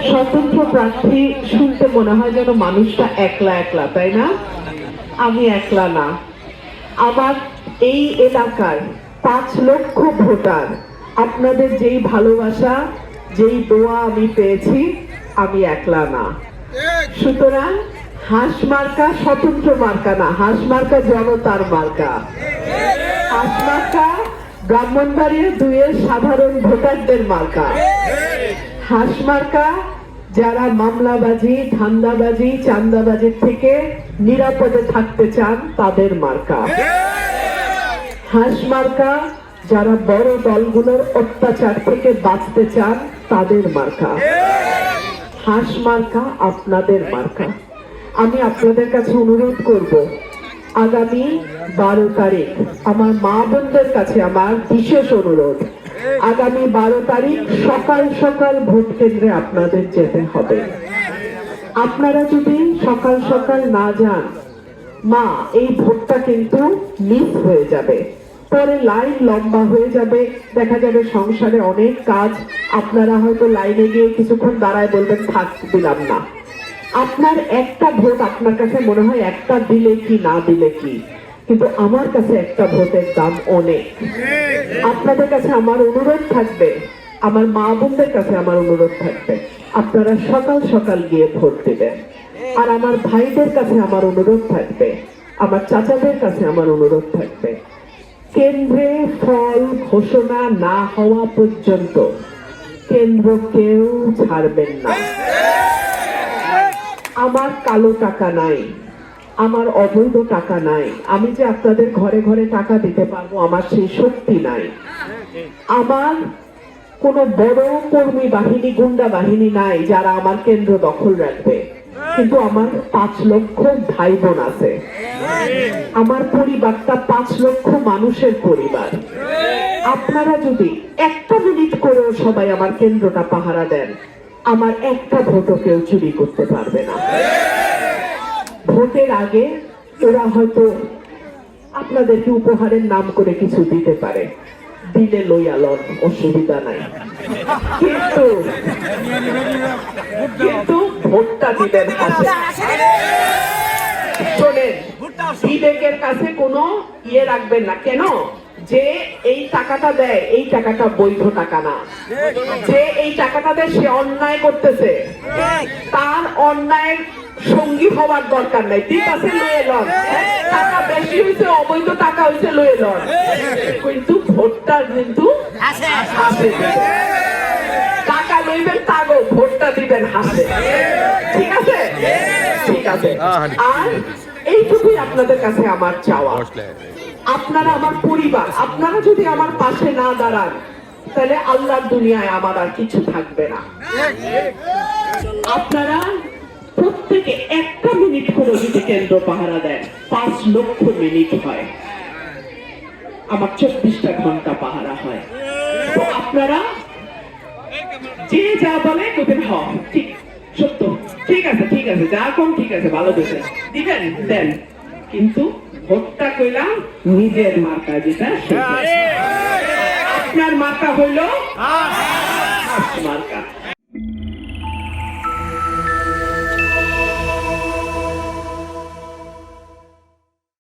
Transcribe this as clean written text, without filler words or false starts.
স্বতন্ত্র প্রার্থী শুনতে মনে হয় যেন মানুষটা একলা একলা, তাই না? আমি একলা না। আমার এই এলাকার 5 লক্ষ ভোটার, আপনাদের যেই ভালোবাসা, যেই দোয়া আমি পেয়েছি, আমি একলা না। সুতরাং হাঁস মার্কা স্বতন্ত্র মার্কা না, হাঁস মার্কা জনতার মার্কা। হাঁস মার্কা ব্রাহ্মণবাড়িয়া 2-এর সাধারণ ভোটারদের মার্কা। হাঁস মার্কা যারা মামলাবাজি, ধান্দাবাজি, চাঁদাবাজির থেকে নিরাপদে থাকতে চান তাদের মার্কা। হাঁস মার্কা যারা বড় দলগুলোর অত্যাচার থেকে বাঁচতে চান তাদের মার্কা। হাঁস মার্কা আপনাদের মার্কা। আমি আপনাদের কাছে অনুরোধ করব, আগামী 12 তারিখ আমার মা বোনদের কাছে আমার বিশেষ অনুরোধ, আগামী 12 তারিখ সকাল সকাল ভোট কেন্দ্রে আপনাদের যেতে হবে। আপনারা যদি সকাল সকাল না যান, মা এই ভোটটা কিন্তু মিস হয়ে যাবে, পরে লাইন লম্বা হয়ে যাবে, দেখা যাবে সংসারে অনেক কাজ, আপনারা হয়তো লাইনে গিয়ে কিছুক্ষণ দাঁড়ায় বলবেন থাক দিলাম না। আপনার একটা ভোট আপনার কাছে মনে হয় একটা দিলে কি না দিলে কি, কিন্তু আমার কাছে একটা ভোটের দাম অনেক। আপনাদের কাছে আমার অনুরোধ থাকবে, আমার মা বোনদের কাছে আমার অনুরোধ থাকবে, আপনারা সকাল সকাল গিয়ে ভোট দিবেন। আর আমার ভাইদের কাছে আমার অনুরোধ থাকবে, আমার চাচাদের কাছে আমার অনুরোধ থাকবে, কেন্দ্রে ফল ঘোষণা না হওয়া পর্যন্ত কেন্দ্র কেউ ছাড়বেন না। আমার কালো টাকা নাই, আমার অবৈধ টাকা নাই, আমি যে আপনাদের ঘরে ঘরে টাকা দিতে পারবো আমার সেই শক্তি নাই। আমার কোনো বড় কর্মী বাহিনী, গুন্ডা বাহিনী নাই যারা আমার কেন্দ্র দখল রাখবে, কিন্তু আমার 5 লক্ষ ভাই বোন আছে। আমার পরিবারটা 5 লক্ষ মানুষের পরিবার। আপনারা যদি একটা মিনিট করেও সবাই আমার কেন্দ্রটা পাহারা দেন, আমার একটা ভোটও কেউ চুরি করতে পারবে না। ভোটের আগে ওরা হয়তো আপনাদেরকে উপহারের নাম করে কিছু দিতে পারে, দিলে লইয়া লন, অসুবিধা নাই, কিন্তু ভোটটা দিবেন হাতে। শোনেন, বিবেকের কাছে কোনো ইয়ে রাখবেন না। কেন? যে এই টাকাটা দেয় এই টাকাটা বৈধ টাকা না, যে এই টাকাটা দেয় সে অন্যায় করতেছে, তার অন্যায়ের সঙ্গী হওয়ার দরকার নাই। ঠিক আছে, লয়ে লন, টাকা বেশি হয়েছে, অবৈধ টাকা হয়েছে, লয়ে লন, কিন্তু ভোটটা কিন্তু হাতে টাকা লইবেন, তাগো ভোটটা দিবেন হাতে। ঠিক আছে, ঠিক আছে। আর এইটুকুই আপনাদের কাছে আমার চাওয়া, আপনারা আমার পরিবার, আপনারা যদি আমার পাশে না দাঁড়ান তাহলে আল্লাহর দুনিয়ায় আমার আর কিছু থাকবে না। আপনারা প্রত্যেকে একটা মিনিট করে যদি কেন্দ্র পাহারা দেন, 5 লক্ষ মিনিট হয়, আমার 24টা ঘন্টা পাহারা হয়। তো আপনারা যে যা বলে বলবেন হ ঠিক সত্য, ঠিক আছে, ঠিক আছে, যা কম ঠিক আছে, ভালো দিবেন, দিবেন দেন, কিন্তু ভোটটা কইলাম নিজের মার্কা, যেটা আপনার মার্কা হইল হাঁস মার্কা।